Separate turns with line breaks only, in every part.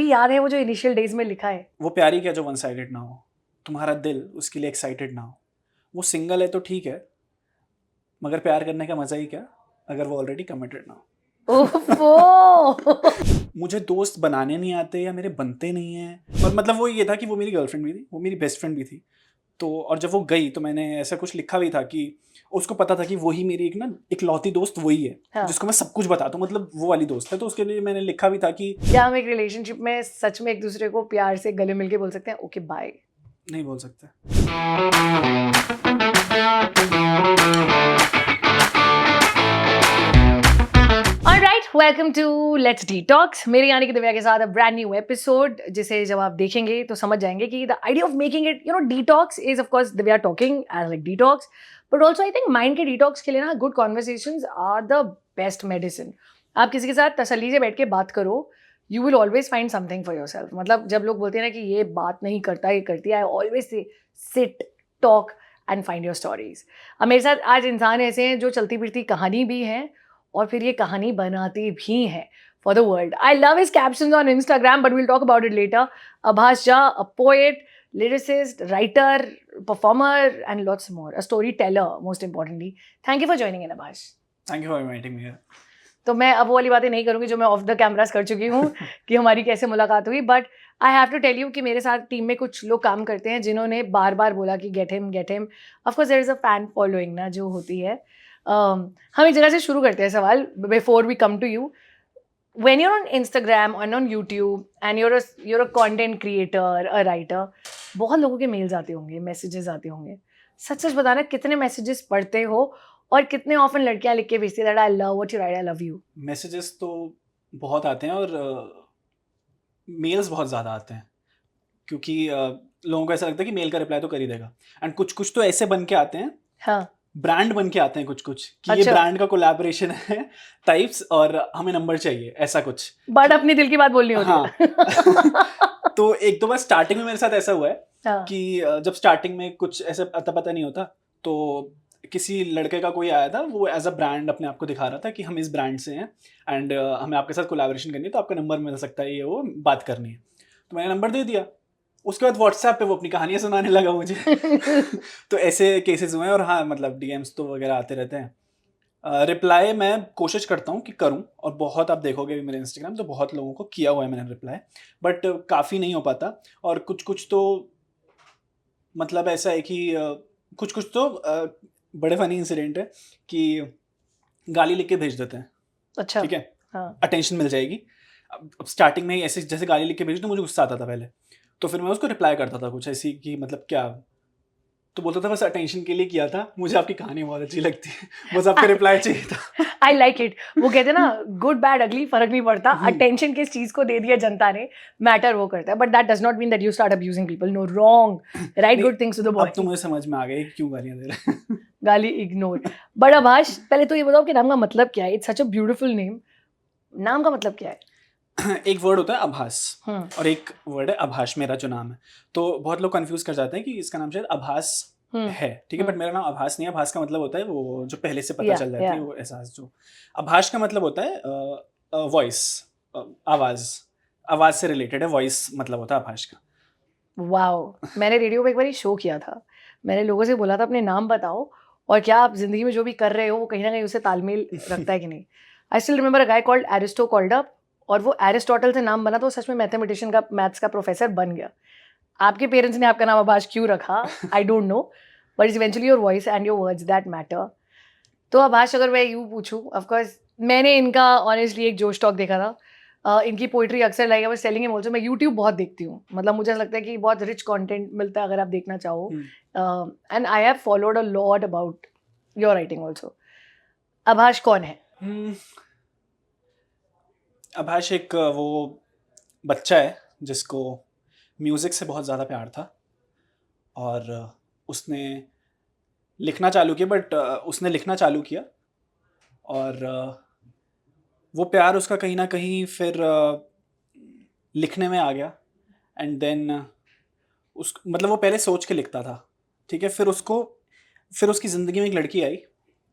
अभी याद है वो जो इनिशियल डेज में लिखा है?
वो प्यार ही क्या जो वन साइडेड ना हो, तुम्हारा दिल उसके लिए एक्साइटेड ना हो, वो सिंगल है तो ठीक है, मगर प्यार करने का मजा ही क्या अगर वो ऑलरेडी कमिटेड ना हो।
ओफो
मुझे दोस्त बनाने नहीं आते या मेरे बनते नहीं हैं, और मतलब वो ये था कि वो मेरी गर्लफ्रेंड भी थी, वो मेरी बेस्ट फ्रेंड भी थी। तो और जब वो गई तो मैंने ऐसा कुछ लिखा भी था कि उसको पता था कि वही मेरी एक ना इकलौती दोस्त वही है,
हाँ।
जिसको मैं सब कुछ बताता हूँ, मतलब वो वाली दोस्त है। तो उसके लिए मैंने लिखा भी था कि
क्या हम एक रिलेशनशिप में सच में एक दूसरे को प्यार से गले मिलके बोल सकते हैं ओके बाय?
नहीं बोल सकते।
Alright, welcome to let's detox. मेरे यानी कि दिव्या के साथ ब्रांड न्यू एपिसोड, जिसे जब आप देखेंगे तो समझ जाएंगे कि the idea of making it detox is of course Divya talking as like detox, but also I think mind के डिटॉक्स के लिए ना good conversations are the best medicine. आप किसी के साथ तसल्ली से बैठ के बात करो, you will always find something for your self. मतलब जब लोग बोलते हैं ना कि ये बात नहीं करता, ये करती है, I always say sit talk and find your stories. अब मेरे साथ आज इंसान ऐसे हैं जो चलती फिरती कहानी भी हैं और फिर ये कहानी बनाते भी हैं for the world. I love his captions on Instagram, but will talk about it later. Abhas Jha, a poet, lyricist, writer, performer, and lots more. A storyteller, most importantly. Thank you for joining in, Abhash.
Thank you for inviting me.
तो मैं अब वो वाली बातें नहीं करूंगी जो मैं ऑफ द कैमरास कर चुकी हूँ कि हमारी कैसे मुलाकात हुई, but I have to tell you कि मेरे साथ टीम में कुछ लोग काम करते हैं जिन्होंने बार बार बोला कि get him get him. Of course there is a fan following ना जो होती है। हम एक जगह से शुरू करते हैं सवाल before we come to you. When you're on Instagram or on YouTube and you're a content creator, a writer, बहुत लोगों के मेल्स आते होंगे, मैसेजेस आते होंगे। सच सच बताना, कितने मैसेजेस पढ़ते हो और कितने ऑफन लड़कियां लिख के भेजती है that I love what you right, I love you?
Messages तो बहुत आते हैं और मेल्स बहुत ज़्यादा आते हैं, क्योंकि लोगों को ऐसा लगता है कि मेल का रिप्लाई तो कर ही देगा। एंड कुछ कुछ तो ऐसे बन के आते हैं,
हाँ,
ब्रांड बन के आते हैं कुछ कुछ कि ये
अच्छा।
ब्रांड का कोलैबोरेशन है टाइप्स, और हमें नंबर चाहिए, ऐसा कुछ।
बट अपनी दिल की बात बोलनी होती है।
तो एक दो बार स्टार्टिंग में मेरे साथ ऐसा हुआ है
हाँ,
कि जब स्टार्टिंग में कुछ ऐसे अता पता नहीं होता, तो किसी लड़के का कोई आया था, वो एज अ ब्रांड अपने आप को दिखा रहा था कि हम इस ब्रांड से हैं एंड हमें आपके साथ कोलैबोरेशन करनी है, तो आपका नंबर मिल सकता है, ये वो बात करनी है। तो मैंने नंबर दे दिया। उसके बाद व्हाट्सएप पे वो अपनी कहानियां सुनाने लगा मुझे। तो ऐसे केसेस हुए हैं। और हाँ, मतलब डीएम्स तो वगैरह आते रहते हैं। रिप्लाई मैं कोशिश करता हूँ कि करूँ, और बहुत आप देखोगे भी मेरे इंस्टाग्राम तो बहुत लोगों को किया हुआ है मैंने रिप्लाई, बट काफ़ी नहीं हो पाता। और कुछ कुछ तो मतलब ऐसा है कि कुछ कुछ तो बड़े फनी इंसिडेंट है कि गाली लिख के भेज देते हैं,
अच्छा,
ठीक है,
हाँ।
अटेंशन मिल जाएगी। अब स्टार्टिंग में ही ऐसे जैसे गाली लिख के भेजी तो मुझे गुस्सा आता था पहले, तो फिर मैं उसको रिप्लाई करता था कुछ ऐसी कि मतलब क्या, तो बोलता था बस अटेंशन के लिए किया था, मुझे आपकी कहानी बहुत अच्छी लगती है, बस आपका रिप्लाई चाहिए था।
I like it. वो कहते हैं ना, गुड बैड अगली फर्क नहीं पड़ता, अटेंशन किस चीज को दे दिया जनता ने, मैटर वो करता है। But that does not mean that you start abusing people. No, wrong, right
नहीं,
गुड थिंग्स टू द
अब तो
बॉय।
मुझे समझ में आ गया कि क्यों गालियां दे रहे हैं।
गाली इग्नोर। बट आभाष, पहले तो ये बताओ कि नाम का मतलब क्या है? It's such a beautiful name. नाम का मतलब क्या है?
एक वर्ड होता है आभास,
हम्म,
और एक वर्ड है आभाष, मेरा जो नाम है। तो बहुत लोग कंफ्यूज कर जाते हैं कि इसका नाम शायद आभास है, ठीक है, बट मेरा नाम आभास नहीं है। आभास का मतलब होता है वो जो पहले से पता
या
चल जाती है, वो एहसास। जो आभाष का मतलब होता है वॉइस, आवाज, आवाज से रिलेटेड है, वॉइस मतलब होता है आभाष का।
वाओ। मैंने रेडियो पे एक बार शो किया था। मैंने लोगों से बोला था अपने नाम बताओ और क्या आप जिंदगी में जो भी कर रहे हो वो कहीं ना कहीं उससे तालमेल रखता है कि नहीं। आई स्टिल रिमेंबर अ guy called Aristo called up, और वो एरिस्टोटल से नाम बना तो सच में मैथमेटिशियन का, मैथ्स का प्रोफेसर बन गया। आपके पेरेंट्स ने आपका नाम आभाष क्यों रखा, I don't know, but it's eventually your voice and your words that matter. तो आभाष, अगर मैं यूँ पूछूँ, ऑफकोर्स मैंने इनका ऑनेस्टली एक जोश टॉक देखा था। इनकी पोइट्री अक्सर like I was telling him also, मैं यूट्यूब बहुत देखती हूँ। मतलब मुझे ऐसा लगता है कि बहुत रिच कंटेंट मिलता है अगर आप देखना चाहो। And I have followed a lot about your writing also. Abhash कौन है?
आभाष एक वो बच्चा है जिसको म्यूज़िक से बहुत ज़्यादा प्यार था, और उसने लिखना चालू किया, बट उसने लिखना चालू किया, और वो प्यार उसका कहीं ना कहीं फिर लिखने में आ गया। एंड देन उस मतलब वो पहले सोच के लिखता था, ठीक है, फिर उसकी ज़िंदगी में एक लड़की आई,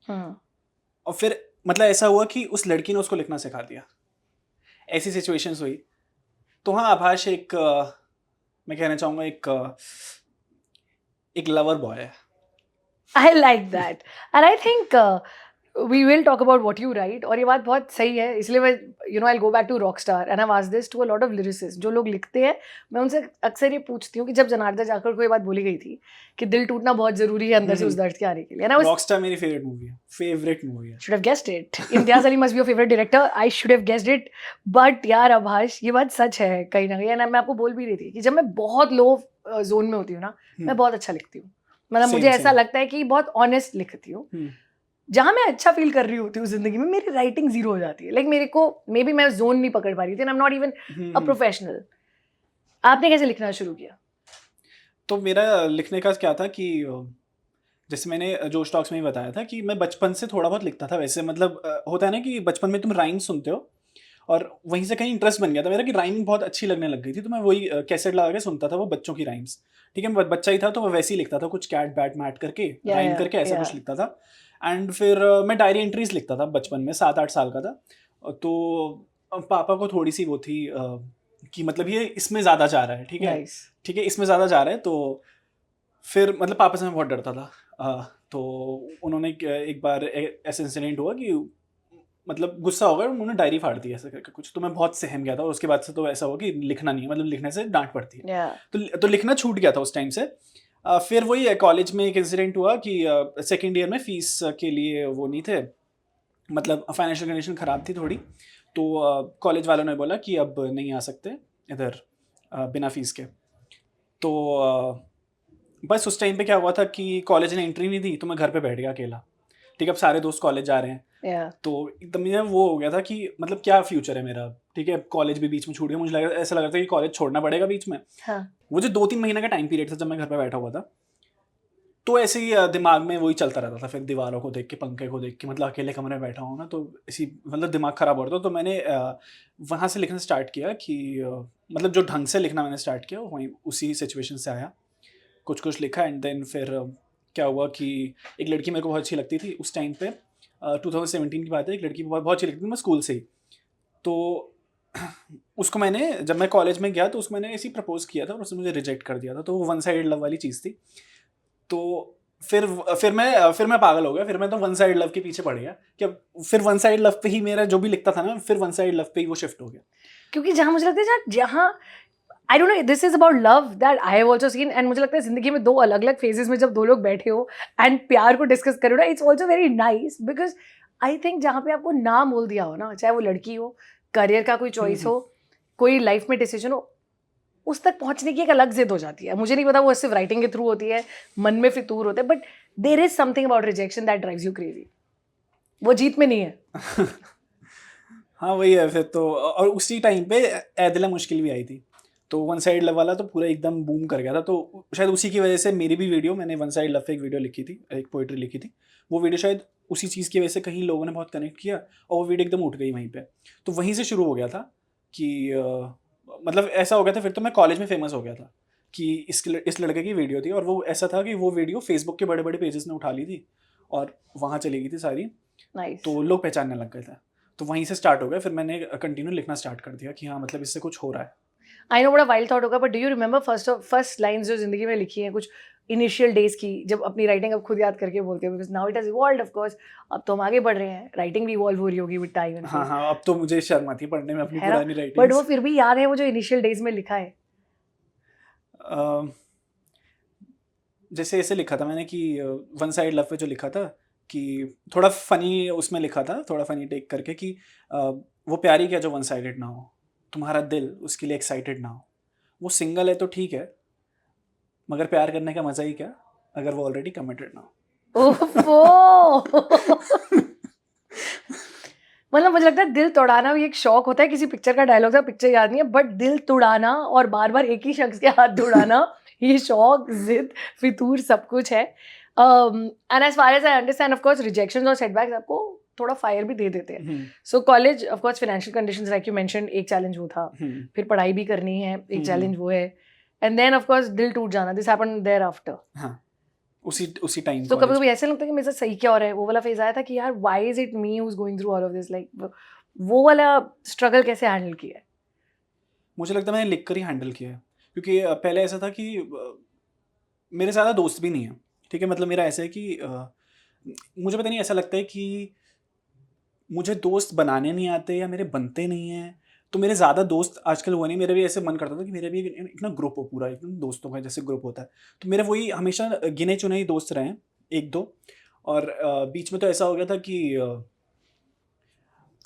और फिर मतलब ऐसा हुआ कि उस लड़की ने उसको लिखना सिखा दिया। ऐसी सिचुएशंस हुई तो हाँ, आभास एक मैं कहना चाहूँगा एक लवर बॉय है।
I like that. And I think we will talk about what you write. और ये बात बहुत सही है, इसलिए मैं I'll go back to Rockstar and I've asked this to a lot of lyricists जो लोग लिखते हैं। मैं उनसे अक्सर ये पूछती हूँ कि जब जनार्दन जाकर कोई बात बोली गई थी कि दिल टूटना बहुत जरूरी है अंदर से उस दर्द के आने के लिए। And I was
रॉकस्टार मेरी फेवरेट मूवी है, फेवरेट मूवी है।
should have guessed it. Imtiaz Ali must be your favorite director. I should have guessed it. But यार आभास, ये बात सच है कहीं ना कहीं। मैं आपको बोल भी रही थी कि जब मैं बहुत लो जोन में होती हूँ ना, मैं बहुत अच्छा लिखती हूँ। मतलब मुझे ऐसा लगता है कि बहुत ऑनेस्ट लिखती हूँ। जहाँ मैं अच्छा फील कर रही होती हूँ जिंदगी में, मेरी राइटिंग जीरो हो जाती है। लाइक मेरे को मे बी मैं जोन नहीं पकड़ पा रही थी। I am not even a professional. आपने कैसे लिखना शुरू किया?
तो मेरा लिखने का क्या था कि जैसे मैंने जोश टॉक्स में ही बताया था कि मैं बचपन से थोड़ा बहुत लिखता था। वैसे मतलब होता है ना कि बचपन में तुम राइम सुनते हो और वहीं से कहीं इंटरेस्ट बन गया था मेरा कि राइमिंग बहुत अच्छी लगने लग गई थी। तो मैं वही कैसेट लगा के सुनता था वो बच्चों की राइम्स। ठीक है, मैं बच्चा ही था तो मैं वैसे ही लिखता था, कुछ कैट बैट मैट करके राइम करके ऐसा कुछ लिखता था। एंड फिर मैं डायरी एंट्रीज लिखता था बचपन में, 7-8 साल का था। तो पापा को थोड़ी सी वो थी कि मतलब ये इसमें ज़्यादा जा रहा है। ठीक है, ठीक है, इसमें ज़्यादा जा रहा है। तो फिर मतलब पापा से मैं बहुत डरता था। तो उन्होंने एक बार ऐसा इंसिडेंट हुआ कि मतलब गुस्सा हो गया, उन्होंने डायरी फाड़ दी ऐसा करके कुछ। तो मैं बहुत सहम गया था और उसके बाद से तो ऐसा हुआ कि लिखना नहीं है, मतलब लिखने से डांट पड़ती है। तो लिखना छूट गया था उस टाइम से। फिर वही कॉलेज में एक इंसिडेंट हुआ कि सेकेंड ईयर में फ़ीस के लिए वो नहीं थे, मतलब फाइनेंशियल कंडीशन ख़राब थी थोड़ी। तो कॉलेज वालों ने बोला कि अब नहीं आ सकते इधर बिना फ़ीस के। तो बस उस टाइम पे क्या हुआ था कि कॉलेज ने एंट्री नहीं दी, तो मैं घर पे बैठ गया अकेला। ठीक है, अब सारे दोस्त कॉलेज जा रहे हैं। तो एकदम में वो हो गया था कि मतलब क्या फ्यूचर है मेरा। ठीक है, कॉलेज भी बीच में छूट गया, मुझे लगा ऐसा लग रहा था कि कॉलेज छोड़ना पड़ेगा बीच में। वो जो 2-3 महीने का टाइम पीरियड था जब मैं घर पे बैठा हुआ था, तो ऐसे ही दिमाग में वही चलता रहता था। फिर दीवारों को देख के, पंखे को देख के, मतलब अकेले कमरे में बैठा हूँ ना, तो इसी मतलब दिमाग ख़राब हो रहा था। तो मैंने वहाँ से लिखना स्टार्ट किया कि मतलब जो ढंग से लिखना मैंने स्टार्ट किया वहीं उसी सिचुएशन से आया, कुछ लिखा। एंड देन फिर क्या हुआ कि एक लड़की मेरे को बहुत अच्छी लगती थी उस टाइम पे। 2017 की बात है। एक लड़की बहुत अच्छी लगती थी, मैं स्कूल से ही। तो उसको मैंने, जब मैं कॉलेज में गया तो उसको मैंने ऐसे ही प्रपोज किया था और उसने मुझे रिजेक्ट कर दिया था। तो वो वन साइड लव वाली चीज़ थी। तो फिर मैं पागल हो गया। फिर मैं तो वन साइड लव के पीछे पड़ गया कि अब फिर वन साइड लव पे ही मेरा जो भी लिखता था ना, फिर वन साइड लव पे ही वो शिफ्ट हो गया।
क्योंकि जहाँ मुझे लगता है जहाँ I don't know, this is about love that I have also seen, and मुझे लगता है जिंदगी में 2 अलग-अलग फेजेस में जब 2 लोग बैठे हो एंड प्यार को डिस्कस करो ना, it's also very nice. Because I think जहाँ पे आपको ना बोल दिया हो ना, चाहे वो लड़की हो, करियर का कोई चॉइस हो, कोई लाइफ में डिसीजन हो, उस तक पहुंचने की एक अलग जिद हो जाती है। मुझे नहीं पता वो सिर्फ राइटिंग के थ्रू होती है, मन में फितूर होता है, but there is something about rejection that drives you crazy. वो जीत में नहीं है।
हाँ वही है फिर तो। और उसी टाइम पे ए दिल है मुश्किल भी आई थी, तो वन साइड लव वाला तो पूरा एकदम बूम कर गया था। तो शायद उसी की वजह से मेरी भी वीडियो, मैंने वन साइड लव पे एक वीडियो लिखी थी, एक पोइट्री लिखी थी, वो वीडियो शायद उसी चीज़ की वजह से कहीं लोगों ने बहुत कनेक्ट किया और वो वीडियो एकदम उठ गई वहीं पे। तो वहीं से शुरू हो गया था कि मतलब ऐसा हो गया था। फिर तो मैं कॉलेज में फेमस हो गया था कि इस लड़के की वीडियो थी। और वो ऐसा था कि वो वीडियो फेसबुक के बड़े बड़े पेजेस ने उठा ली थी और वहाँ चली गई थी सारी। तो लोग पहचानने लग गए थे। तो वहीं से स्टार्ट हो गया। फिर मैंने कंटिन्यू लिखना स्टार्ट कर दिया कि हाँ मतलब इससे कुछ हो रहा है।
आई नो बड़ा वाइल्ड थॉट होगा, but do you remember first lines जो जिंदगी में लिखी हैं, कुछ इनिशियल डेज की, जब अपनी राइटिंग अब खुद याद करके बोलते हो? Because now it has evolved of course, अब तो हम आगे बढ़ रहे हैं, राइटिंग भी इवॉल्व हो रही होगी विद टाइम।
हाँ, अब तो मुझे शर्म आती है पढ़ने में अपनी पुरानी राइटिंग,
बट वो फिर भी याद है वो जो इनिशियल डेज में लिखा है।
जैसे ऐसे लिखा था मैंने कि वन साइड लव पे जो लिखा था कि थोड़ा फनी उसमें लिखा था, थोड़ा फनी टेक करके कि वो प्यारी क्या जो वन साइडेड ना हो, तुम्हारा दिल उसके लिए एक्साइटेड ना हो, वो सिंगल है तो ठीक है, मगर प्यार करने का मज़ा ही क्या अगर वो ऑलरेडी कमिटेड ना हो।
मतलब मुझे लगता है दिल तोड़ाना भी एक शौक होता है। किसी पिक्चर का डायलॉग था, पिक्चर याद नहीं है, बट दिल तोड़ाना और बार बार एक ही शख्स के हाथ तोड़ाना, ये शौक, जिद, फितूर सब कुछ है। And as far as I understand, of course rejections और सेटबैक्स आपको थोड़ा फायर भी दे देते हैं। So college, of course financial conditions like you mentioned, एक चैलेंज वो था। फिर पढ़ाई भी करनी है, एक चैलेंज वो है। एंड देन ऑफ कोर्स दिल टूट जाना, दिस हैपेंड देयर आफ्टर।
उसी टाइम।
तो कभी कभी ऐसे लगता है कि मेरे साथ सही क्या हो रहा है। वो वाला फेज आया था कि यार why is it me who is going through all of this, like वो वाला स्ट्रगल कैसे हैंडल किया है?
मुझे लगता है मैंने लिख कर ही हैंडल किया है, क्योंकि पहले ऐसा था कि मेरे ज़्यादा दोस्त भी नहीं हैं, ठीक है? मतलब मेरा ऐसा है कि मुझे पता नहीं, ऐसा लगता है कि मुझे दोस्त बनाने नहीं आते या मेरे बनते नहीं हैं, तो मेरे ज़्यादा दोस्त आजकल हुआ नहीं। मेरा भी ऐसे मन करता था कि मेरा भी एक ना ग्रुप हो पूरा, एकदम दोस्तों का जैसे ग्रुप होता है। तो मेरे वही हमेशा गिने-चुने ही दोस्त रहे हैं, 1-2, और बीच में तो ऐसा हो गया था कि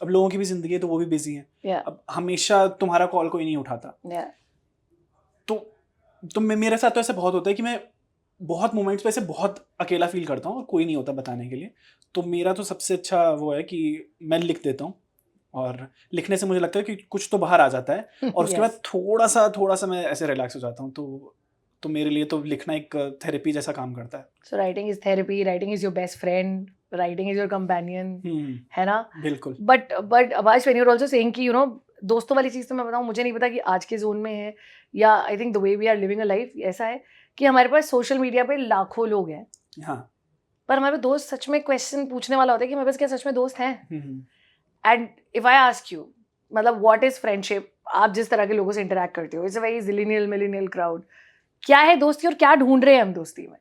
अब लोगों की भी ज़िंदगी है, तो वो भी बिज़ी हैं।
या
अब हमेशा तुम्हारा कॉल कोई नहीं उठाता।
या
तो मेरे साथ तो ऐसा बहुत होता है कि मैं बहुत मोमेंट्स पे ऐसे बहुत अकेला फ़ील करता हूँ और कोई नहीं होता बताने के लिए। तो मेरा तो सबसे अच्छा वो है कि मैं लिख देता हूँ, और लिखने से मुझे लगता है कि कुछ तो बाहर आ जाता है, और उसके बाद
यस।
थोड़ा-सा मैं ऐसे रिलैक्स हो जाता हूँ। तो मेरे लिए तो लिखना एक थेरेपी जैसा काम करता है।
So writing is therapy, writing is your best friend, writing is your companion,
hmm,
है ना?
बिल्कुल।
But Abhas, when you are also saying कि दोस्तों वाली चीज़ तो मैं बताऊँ, मुझे नहीं पता कि आज के ज़ोन में है, या I think the way we are living a life ऐसा है कि हमारे पास सोशल मीडिया पे लाखों लोग हैं,
हाँ।
पर हमारे दोस्त सच में क्वेश्चन पूछने वाला होता है कि हमारे पास क्या सच में दोस्त हैं?
Hmm, hmm.
And if I ask you, मतलब व्हाट इज फ्रेंडशिप, आप जिस तरह के लोगों से इंटरेक्ट करते हो, it's a very zillennial millennial crowd, क्या है दोस्ती और क्या ढूंढ रहे हैं हम दोस्ती में?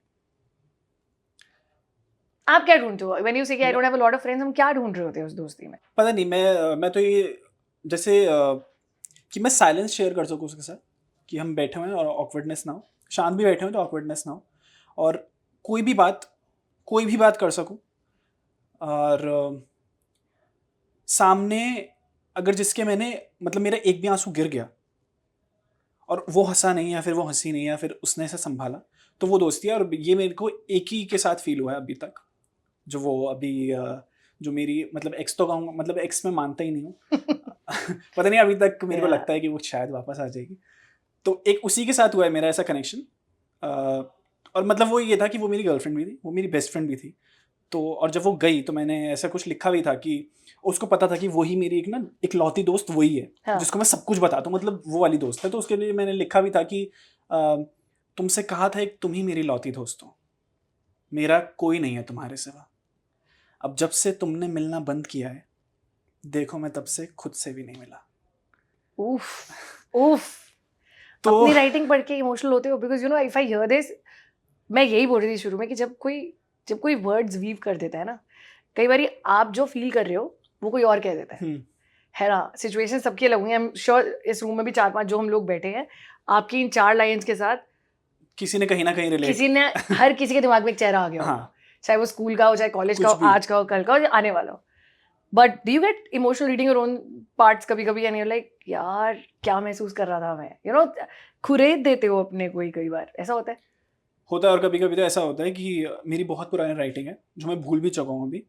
आप क्या ढूंढते हो व्हेन यू से कि आई
मैं
don't have a lot of friends? हम क्या ढूंढ रहे होते हैं उस दोस्ती में?
पता नहीं, मैं तो ये जैसे कि मैं साइलेंस शेयर कर सकूँ उसके साथ, कि हम बैठे हुए हैं और ऑकवर्डनेस ना हो, शांत भी बैठे हुए हैं तो ऑकवर्डनेस ना हो, और कोई भी बात कर सकूँ, और सामने अगर जिसके मैंने मतलब मेरा एक भी आँसू गिर गया और वो हँसा नहीं या फिर वो हँसी नहीं या फिर उसने ऐसे सँभाला, तो वो दोस्ती है। और ये मेरे को एक ही के साथ फ़ील हुआ है अभी तक, जो वो अभी जो मेरी मतलब एक्स तो कहूँगा, मतलब एक्स मैं मानता ही नहीं हूँ। पता नहीं, अभी तक मेरे को
Yeah.
लगता है कि वो शायद वापस आ जाएगी। तो एक उसी के साथ हुआ है मेरा ऐसा कनेक्शन, और मतलब वो ये था कि वो मेरी गर्लफ्रेंड भी थी, वो मेरी बेस्ट फ्रेंड भी थी। तो और जब वो गई तो मैंने ऐसा कुछ लिखा भी था कि उसको पता था कि वही मेरी एक ना इकलौती दोस्त वही है,
हाँ.
जिसको मैं सब कुछ बताता हूँ, मतलब वो वाली दोस्त है। तो उसके लिए मैंने लिखा भी था कि तुमसे कहा था एक तुम ही मेरी इकलौती दोस्त हो, मेरा कोई नहीं है तुम्हारे सिवा। अब जब से तुमने मिलना बंद किया है, देखो मैं तब से खुद से भी नहीं मिला।
उफ उफ,
तो
अपनी राइटिंग पढ़ के इमोशनल होते हो? Because if I hear this, मैं यही बोल रही थी शुरू में कि जब कोई वर्ड्स वीव कर देता है ना, कई बार आप जो फील कर रहे हो वो कोई और कह देता है ना? सिचुएशन सबकी अलग हुई है, आई एम श्योर इस रूम में भी 4-5 जो हम लोग बैठे हैं, आपकी इन 4 लाइंस के साथ
किसी ने कहीं ना कहीं रिलेट
किसी ने हर किसी के दिमाग में एक चेहरा आ गया होगा,
हाँ,
चाहे वो स्कूल का हो, चाहे कॉलेज का
कुछ
हो,
भी।
आज का हो, कल का हो, या आने वाला हो। But do you get emotional reading your own parts कभी-कभी, एंड यू आर लाइक यार क्या महसूस कर रहा था मैं, खुरेद देते हो अपने को ही, कई बार ऐसा होता है?
होता है, और कभी कभी तो ऐसा होता है कि मेरी बहुत पुरानी राइटिंग है जो मैं भूल भी चुका हूँ अभी।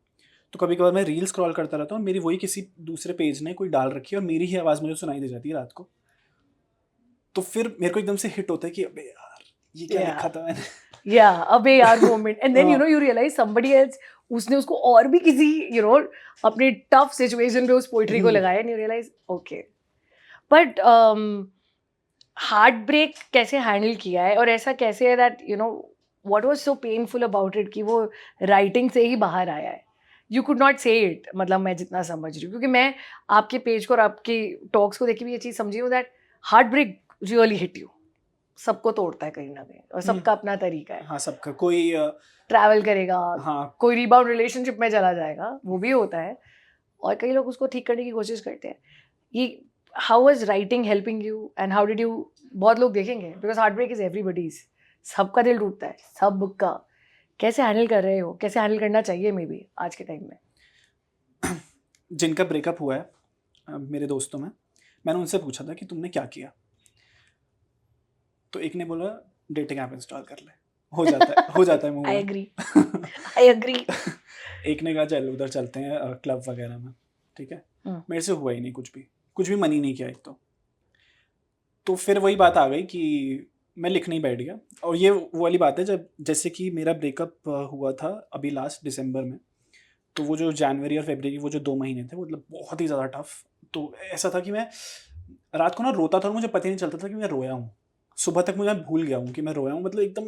तो कभी कभार मैं रील स्क्रॉल करता रहता हूँ, मेरी वही किसी दूसरे पेज ने कोई डाल रखी है और मेरी ही आवाज़ मुझे सुनाई दे जाती है रात को। तो फिर मेरे को एकदम से हिट होता है कि अबे यार, ये क्या
Yeah.
लिखा था मैंने।
Yeah, अबे यार मोमेंट, एंड देन
हाँ।
you realize somebody else, उसने उसको और भी किसी अपने टफ सिचुएशन पे उस पोइट्री को लगाया, and you realise okay. But heartbreak कैसे हैंडल किया है, और ऐसा कैसे है that what was so painful about it कि वो राइटिंग से ही बाहर आया है? You could not say it, मतलब मैं जितना समझ रही हूँ, क्योंकि मैं आपके पेज को और आपकी टॉक्स को देख के भी ये चीज़ समझी हूँ that heartbreak really hit you. सबको तोड़ता है कहीं ना कहीं, और सबका अपना तरीका है।
हाँ, सबका कोई
ट्रैवल करेगा,
हाँ,
कोई रिबाउंड रिलेशनशिप में चला जाएगा, वो भी होता है, और कई लोग उसको ठीक करने की कोशिश करते हैं। ये how was writing helping you, and how did you, बहुत लोग देखेंगे because heartbreak is everybody's, सबका दिल टूटता है, सबका। कैसे हैंडल कर रहे हो, कैसे हैंडल करना चाहिए मे बी आज के टाइम में?
जिनका ब्रेकअप हुआ है मेरे दोस्तों में, मैंने उनसे पूछा था कि तुमने क्या किया, तो एक ने बोला डेटिंग ऐप इंस्टॉल कर ले, हो जाता है move
I
on.
Agree, I agree.
एक ने कहा चल उधर चलते हैं क्लब वगैरह में, ठीक है। मेरे से हुआ ही नहीं कुछ भी मन ही नहीं किया एक तो फिर वही बात आ गई कि मैं लिखने ही बैठ गया। और ये वो वाली बात है जब जैसे कि मेरा ब्रेकअप हुआ था अभी लास्ट दिसंबर में, तो वो जो जनवरी और फरवरी वो जो 2 महीने थे, मतलब बहुत ही ज़्यादा टफ। तो ऐसा था कि मैं रात को ना रोता था और मुझे पता ही नहीं चलता था कि मैं रोया हूँ। सुबह तक मुझे भूल गया हूँ कि मैं रोया हूँ, मतलब एकदम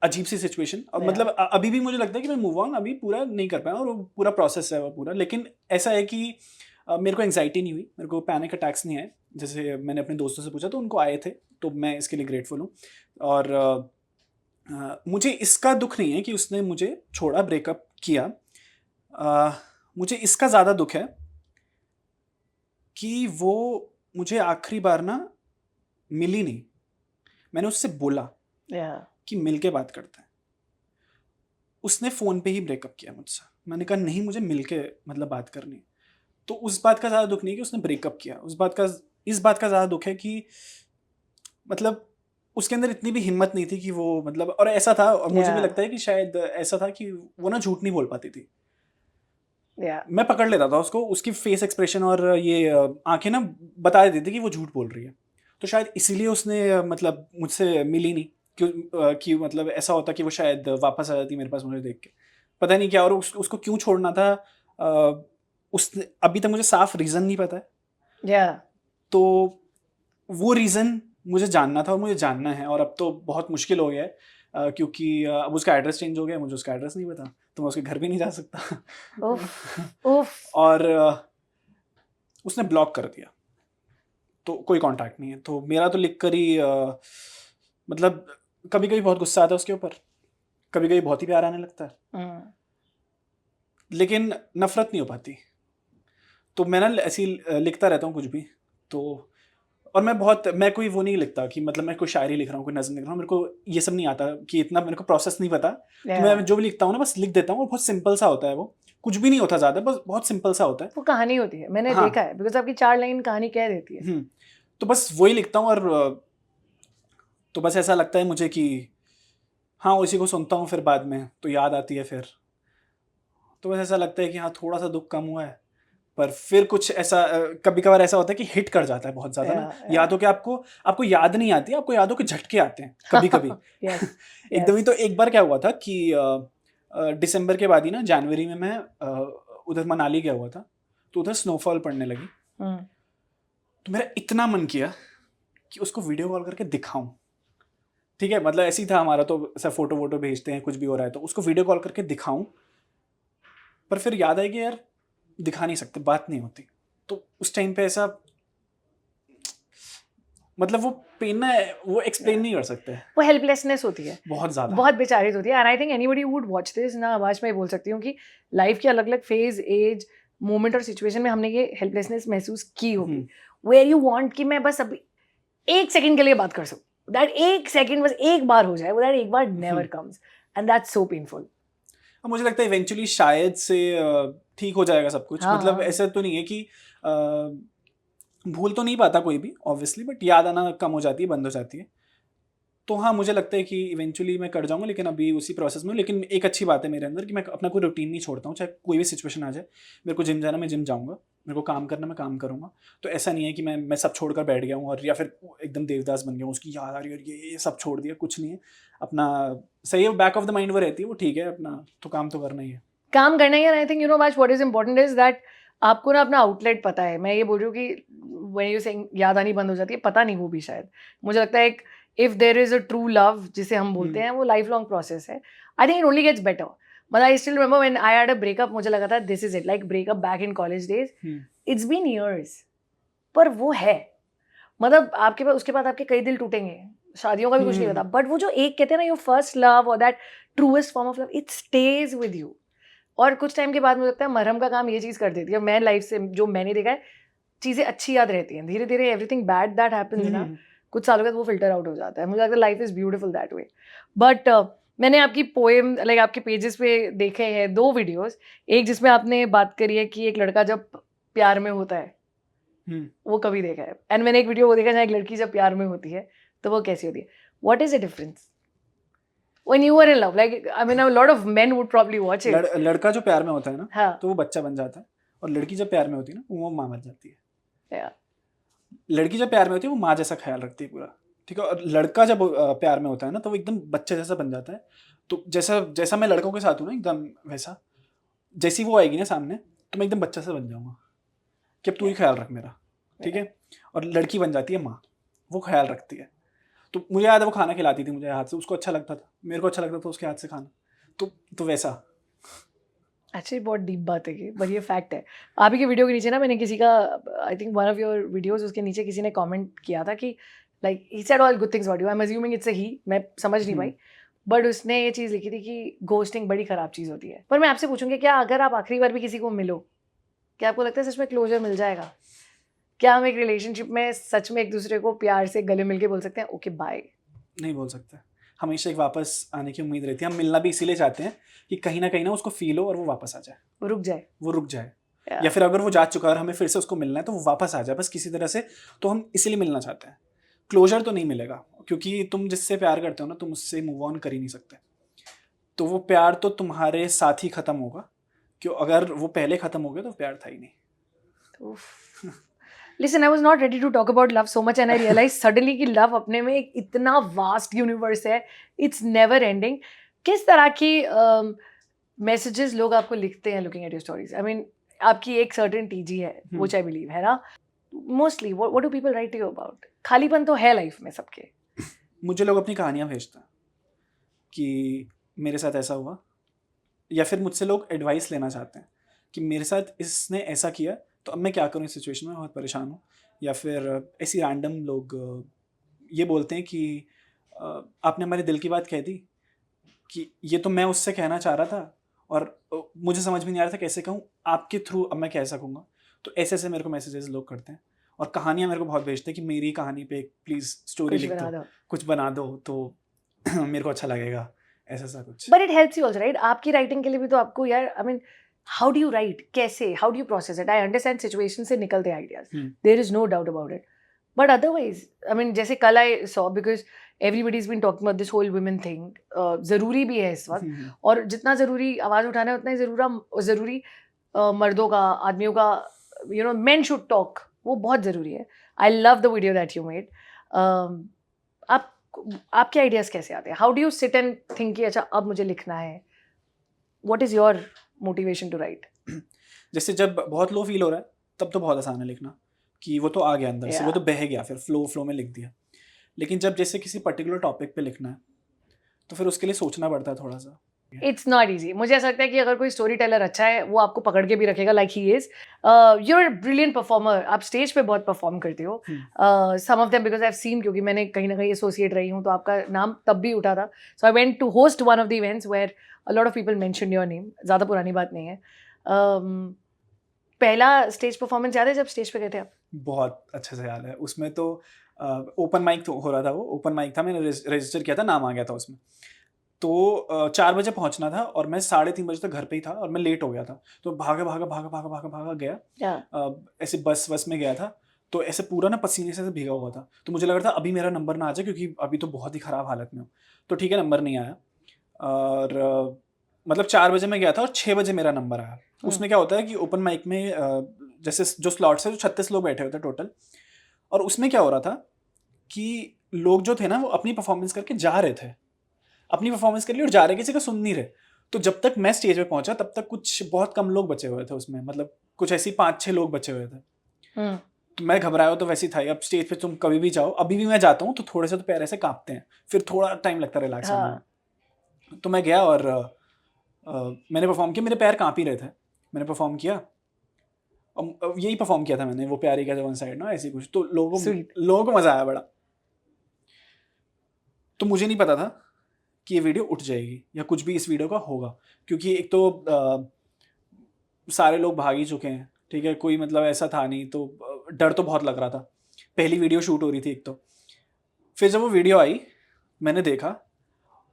अजीब सी सिचुएशन। और
Yeah.
मतलब अभी भी मुझे लगता है कि मैं मूव ऑन अभी पूरा नहीं कर पाया, और वो पूरा प्रोसेस है वो पूरा। लेकिन ऐसा है कि मेरे को एंग्जाइटी नहीं हुई, मेरे को पैनिक अटैक्स नहीं आए, जैसे मैंने अपने दोस्तों से पूछा तो उनको आए थे, तो मैं इसके लिए ग्रेटफुल हूँ। और मुझे इसका दुख नहीं है कि उसने मुझे छोड़ा, ब्रेकअप किया। मुझे इसका ज़्यादा दुख है कि वो मुझे आखिरी बार ना मिली नहीं। मैंने उससे बोला
Yeah.
कि मिल के बात करते हैं, उसने फ़ोन पे ही ब्रेकअप किया मुझसे। मैंने कहा नहीं, मुझे मिल के मतलब बात करनी है। तो उस बात का ज़्यादा दुख नहीं है कि उसने ब्रेकअप किया, इस बात का ज़्यादा दुख है कि मतलब उसके अंदर इतनी भी हिम्मत नहीं थी कि वो मतलब, और ऐसा था, और मुझे भी
Yeah.
लगता है कि शायद ऐसा था कि वो ना झूठ नहीं बोल पाती थी।
Yeah.
मैं पकड़ लेता था उसको, उसकी फेस एक्सप्रेशन और ये आंखें ना बता देती थी कि वो झूठ बोल रही है। तो शायद इसीलिए उसने मतलब मुझसे मिली नहीं, कि मतलब ऐसा होता कि वो शायद वापस आ जाती मेरे पास मुझे देख के। पता नहीं क्या, और उसको क्यों छोड़ना था, उसने अभी तक मुझे साफ रीज़न नहीं पता है।
Yeah.
तो वो रीज़न मुझे जानना था और मुझे जानना है, और अब तो बहुत मुश्किल हो गया है, क्योंकि अब उसका एड्रेस चेंज हो गया, मुझे उसका एड्रेस नहीं पता, तो मैं उसके घर भी नहीं जा सकता।
Oof. Oof.
और उसने ब्लॉक कर दिया, तो कोई कांटेक्ट नहीं है। तो मेरा तो लिख कर ही मतलब कभी कभी बहुत गुस्सा आता है उसके ऊपर, कभी कभी बहुत ही प्यार आने लगता है,
Mm.
लेकिन नफरत नहीं हो पाती। तो मैं ना ऐसे ही लिखता रहता हूँ कुछ भी। तो और मैं कोई वो नहीं लिखता कि मतलब मैं कोई शायरी लिख रहा हूँ, कोई नज़म लिख रहा हूँ, मेरे को ये सब नहीं आता, कि इतना मेरे को प्रोसेस नहीं पता। तो
Yeah.
मैं जो भी लिखता हूँ ना, बस लिख देता हूँ, और बहुत सिंपल सा होता है, वो कुछ भी नहीं होता ज़्यादा, बस बहुत सिंपल सा होता है।
वो कहानी होती है, मैंने
हाँ।
देखा है, बिकॉज आपकी 4 लाइन कहानी कह देती है।
तो बस वही लिखता हूँ, और तो बस ऐसा लगता है मुझे कि हाँ, उसी को सुनता हूँ, फिर बाद में तो याद आती है फिर। तो बस ऐसा लगता है कि हाँ, थोड़ा सा दुख कम हुआ है, पर फिर कुछ ऐसा कभी कभार ऐसा होता है कि हिट कर जाता है बहुत ज़्यादा ना।
Yeah.
याद
Yeah.
हो कि आपको याद नहीं आती, आपको याद हो कि झटके आते हैं कभी कभी।
Yes.
एकदम ही।
Yes.
तो एक बार क्या हुआ था कि दिसंबर के बाद ही ना, जनवरी में मैं उधर मनाली गया हुआ था, तो उधर स्नोफॉल पड़ने लगी।
Mm.
तो मेरा इतना मन किया कि उसको वीडियो कॉल करके दिखाऊं। ठीक है, मतलब ऐसे ही था हमारा, तो सब फोटो वोटो भेजते हैं, कुछ भी हो रहा है तो उसको वीडियो कॉल करके दिखाऊं। पर फिर याद आया कि यार दिखा नहीं सकते, बात नहीं होती। तो उस टाइम पे ऐसा मतलब वो पेन ना, वो एक्सप्लेन नहीं कर सकते,
वो हेल्पलेसनेस होती है,
बहुत ज़्यादा।
बहुत बेचारित होती है। And I think anybody would watch this ना, आवाज में बोल सकती हूँ कि लाइफ के अलग अलग फेज, एज, मोमेंट और सिचुएशन में हमने ये हेल्पलेसनेस महसूस की होगी, वेयर यू वांट कि मैं बस अभी 1 सेकंड के लिए बात कर सकूं, दैट 1 सेकंड बस एक बार हो जाए, वो दैट एक बार never comes, and that's so painful.
अब मुझे लगता है इवेंचुअली शायद से ठीक हो जाएगा सब कुछ।
हाँ,
मतलब
हाँ।
ऐसा तो नहीं है कि भूल तो नहीं पाता कोई भी ऑब्वियसली, बट याद आना कम हो जाती है, बंद हो जाती है। तो हाँ, मुझे लगता है कि इवेंचुअली मैं कर जाऊँगा, लेकिन अभी उसी प्रोसेस में हूँ। लेकिन एक अच्छी बात है मेरे अंदर कि मैं अपना कोई रूटीन नहीं छोड़ता हूँ, चाहे कोई भी सिचुएशन आ जाए। मेरे को जिम जाना, मैं जिम जाऊँगा, मेरे को काम करना, मैं काम करूँगा। तो ऐसा नहीं है कि मैं सब छोड़कर बैठ गया हूँ, और या फिर एकदम देवदास बन गया हूँ, उसकी याद आ रही है और ये सब छोड़ दिया, कुछ नहीं है। अपना सही है, बैक ऑफ द माइंड वो रहती है, वो ठीक है अपना, तो काम तो करना ही है।
काम करना ही है। आई थिंक यू नो बाज what is important is that आपको ना अपना आउटलेट पता है। मैं ये बोल रही हूँ कि व्हेन यू सेइंग याद आनी बंद हो जाती है, पता नहीं वो भी शायद, मुझे लगता है एक if there is a true love जिसे हम बोलते हैं, वो लाइफ लॉन्ग प्रोसेस है। I think it only gets better. मतलब I still remember when I had a breakup, मुझे लगा था this is it, like breakup back in college days, it's been years, पर वो है। मतलब आपके पास उसके बाद आपके कई दिल टूटेंगे, शादियों का भी कुछ नहीं पता, बट वो जो एक कहते हैं ना योर फर्स्ट लव और that truest form of love, it stage with you. और कुछ टाइम के बाद मुझे लगता है मरहम का काम ये चीज़ कर देती है। मैं लाइफ से जो मैंने देखा है, चीज़ें अच्छी याद रहती हैं, धीरे धीरे एवरीथिंग बैड दैट हैपेंस ना, कुछ सालों के बाद वो फिल्टर आउट हो जाता है। मुझे लगता है life is beautiful that way. But मैंने आपकी पोएम लाइक आपके पेजेस पे देखे हैं 2 वीडियोस, एक जिसमें आपने बात करी है कि एक लड़का जब प्यार में होता है, वो कभी देखा है, एंड मैंने एक वीडियो वो देखा जहाँ एक लड़की जब प्यार में होती है तो वो कैसी होती है। What is the difference when you were in love? Like, I mean, a lot of men would probably watch it.
लड़का जो प्यार में होता है ना,
हाँ,
तो वो बच्चा बन जाता है, और लड़की जब प्यार में होती है ना, वो माँ बन जाती है।
yeah,
लड़की जब प्यार में होती है, वो माँ जैसा ख्याल रखती है पूरा, ठीक है। और लड़का जब प्यार में होता है ना, तो वो एकदम बच्चे जैसा बन जाता है। तो जैसा जैसा मैं लड़कों के साथ हूँ ना, एकदम वैसा, जैसी वो आएगी ना सामने, तो मैं एकदम बच्चा सा बन जाऊँगा कि अब तू ही ख्याल रख मेरा, ठीक है। और लड़की बन जाती है माँ, वो ख्याल रखती है। तो मुझे याद है वो खाना खिलाती थी मुझे हाथ से, उसको अच्छा लगता था, मेरे को अच्छा लगता था उसके हाथ से खाना। तो वैसा
एक्चुअली बहुत डीप बात है ये, पर ये फैक्ट है। आप ही के वीडियो के नीचे ना मैंने किसी का, I think one of your videos, उसके नीचे किसी ने कमेंट किया था कि like he said all good things about you, I am assuming it's a he, मैं समझ नहीं पाई, बट उसने ये चीज़ लिखी थी कि घोस्टिंग बड़ी ख़राब चीज़ होती है। पर मैं आपसे पूछूंगी, क्या अगर आप आखिरी बार भी किसी को मिलो, क्या आपको लगता है सच में क्लोजर मिल जाएगा? क्या हम एक रिलेशनशिप में सच में एक दूसरे को प्यार से गले मिल के बोल सकते हैं ओके बाय?
नहीं बोल सकते। हमेशा एक वापस आने की उम्मीद रहती है। हम मिलना भी इसीलिए चाहते हैं कि कहीं ना उसको फील हो और वो वापस आ जाए,
वो रुक जाए।
वो रुक जाए। या फिर अगर वो जा चुका है और हमें फिर से उसको मिलना है तो वो वापस आ जाए बस किसी तरह से। तो हम इसीलिए मिलना चाहते हैं। क्लोजर तो नहीं मिलेगा, क्योंकि तुम जिससे प्यार करते हो ना, तुम उससे मूव ऑन कर ही नहीं सकते। तो वो प्यार तो तुम्हारे साथ ही खत्म होगा, क्यों? अगर वो पहले खत्म हो गया तो प्यार था ही नहीं।
Listen, I was not ready to talk about love so much and I realized suddenly कि love अपने में एक इतना vast universe है, it's never ending. किस तरह की messages लोग आपको लिखते हैं looking at your stories? I mean, आपकी एक certain TG है, which I believe, है ना? Mostly, what do people write to you about? खालीपन तो है लाइफ में सबके।
मुझे लोग अपनी कहानियाँ भेजते हैं कि मेरे साथ ऐसा हुआ, या फिर मुझसे लोग एडवाइस लेना चाहते हैं कि मेरे साथ इसने ऐसा किया तो अब मैं क्या करूँ इस सिचुएशन में, बहुत परेशान हूँ। या फिर ऐसी रैंडम लोग ये बोलते हैं कि आपने हमारे दिल की बात कह दी, कि ये तो मैं उससे कहना चाह रहा था और मुझे समझ में नहीं आ रहा था कैसे कहूँ, आपके थ्रू अब मैं कह सकूँगा। तो ऐसे ऐसे मेरे को मैसेजेस लोग करते हैं और कहानियाँ मेरे को बहुत भेजते हैं कि मेरी कहानी पे एक प्लीज़ स्टोरी लिख दो, कुछ बना दो तो मेरे को अच्छा लगेगा, ऐसा सा कुछ।
But it helps you also, right? आपकी राइटिंग के लिए भी तो आपको यार, I mean, how do you write, कैसे, how do you process it? I understand situation से निकलते ideas, there is no doubt about it, but otherwise I mean, जैसे कल I saw, because everybody is been talking about this whole women thing, ज़रूरी भी है इस वक्त, और जितना ज़रूरी आवाज़ उठाना है उतना ही ज़रूरी मर्दों का, आदमियों का, you know, men should talk, वो बहुत ज़रूरी है। I love the video that you made. आपके आइडियाज़ कैसे आते हैं? How do you sit and think कि अच्छा अब मुझे लिखना है? What is your motivation to write?
जैसे जब बहुत लो फील हो रहा है तब तो बहुत आसान है लिखना, कि वो तो आ गया अंदर से, वो तो बह गया, फिर फ्लो में लिख दिया। लेकिन जब जैसे किसी पर्टिकुलर टॉपिक पे लिखना है तो फिर उसके लिए सोचना पड़ता है थोड़ा सा।
It's not easy. मुझे ऐसा लगता है कि अगर कोई स्टोरी टेलर अच्छा है वो आपको पकड़ के भी रखेगा, like he is. You are brilliant performer, आप स्टेज पे बहुत परफॉर्म करते हो। Some of them because I have seen, क्योंकि मैंने कहीं ना कहीं एसोसिएट रही हूँ, तो आपका नाम तब भी उठा था। So I went to host one of the events where a lot of people mention your name. ज़्यादा पुरानी बात नहीं है। पहला स्टेज परफॉर्मेंस याद है जब स्टेज पे गए थे आप?
बहुत अच्छे से याद है। उसमें तो ओपन माइक हो रहा था, वो ओपन माइक था, मैंने रजिस्टर किया था, नाम आ गया था उसमें। तो 4 बजे पहुंचना था और मैं 3:30 बजे तक घर पे ही था और मैं लेट हो गया था। तो भागा गया, ऐसे बस में गया था, तो ऐसे पूरा ना पसीने से भीगा हुआ था। तो मुझे लग रहा था अभी मेरा नंबर ना आ जाए, क्योंकि अभी तो बहुत ही ख़राब हालत में हूँ। तो ठीक है, नंबर नहीं आया, और मतलब 4 बजे मैं गया था और 6 बजे मेरा नंबर आया। उसमें क्या होता है कि ओपन माइक में जैसे जो स्लॉट्स है, जो 36 लोग बैठे हुए थे टोटल, और उसमें क्या हो रहा था कि लोग जो थे ना वो अपनी परफॉर्मेंस करके जा रहे थे, अपनी परफॉर्मेंस कर ली और जा रहे, किसी का सुन नहीं रहे। तो जब तक मैं स्टेज पे पहुंचा तब तक कुछ बहुत कम लोग बचे हुए थे उसमें, मतलब कुछ ऐसी 5-6 लोग बचे हुए थे। तो मैं घबराया हो तो वैसे ही था। अब स्टेज पे तुम कभी भी जाओ, अभी भी मैं जाता हूँ तो थोड़े से तो पैर ऐसे कांपते हैं, फिर थोड़ा टाइम लगता है रिलैक्स होने में। तो मैं गया और मैंने परफॉर्म किया, मेरे पैर कांप ही रहे थे, मैंने परफॉर्म किया, यही परफॉर्म किया था मैंने, वो प्यारी का वन साइड ना, ऐसी कुछ। तो लोगों को मजा आया बड़ा। तो मुझे नहीं पता था कि ये वीडियो उठ जाएगी या कुछ भी इस वीडियो का होगा, क्योंकि एक तो सारे लोग भाग ही चुके हैं, ठीक है, कोई मतलब ऐसा था नहीं, तो डर तो बहुत लग रहा था। पहली वीडियो शूट हो रही थी एक तो। फिर जब वो वीडियो आई मैंने देखा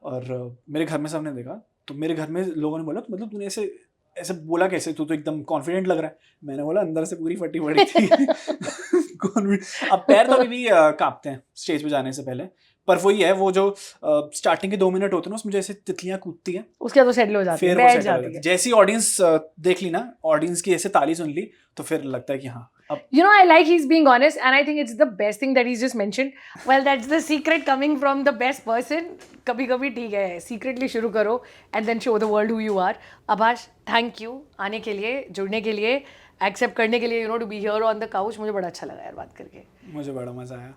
और मेरे घर में सबने देखा, तो मेरे घर में लोगों ने बोला तो मतलब तूने ऐसे बोला कैसे, तू तो एकदम कॉन्फिडेंट लग रहा है। मैंने बोला अंदर से पूरी फटी पड़ी थी। अब पैर तो अभी भी कांपते हैं स्टेज पे जाने से पहले, पर वही है, वो जो स्टार्टिंग के 2 मिनट होते हैं ना, उसमें जैसे तितलियां कूदती हैं,
उसके बाद वो सेटल हो जाती है, बैठ जाती है।
जैसी ऑडियंस देख ली ना, ऑडियंस की ऐसे ताली सुन ली, तो फिर लगता है कि हाँ अब,
you know, I like he's being honest and I think it's the best thing that he's just mentioned. Well, that's the secret coming from the best person. कभी ठीक है, secretly शुरू करो and then show the world who you are. Abhash, thank you आने के लिए, जुड़ने के लिए, एक्सेप्ट करने के लिए, you know, to be here on the couch. मुझे बड़ा अच्छा लगा यार बात करके।
मुझे बड़ा मजा आया।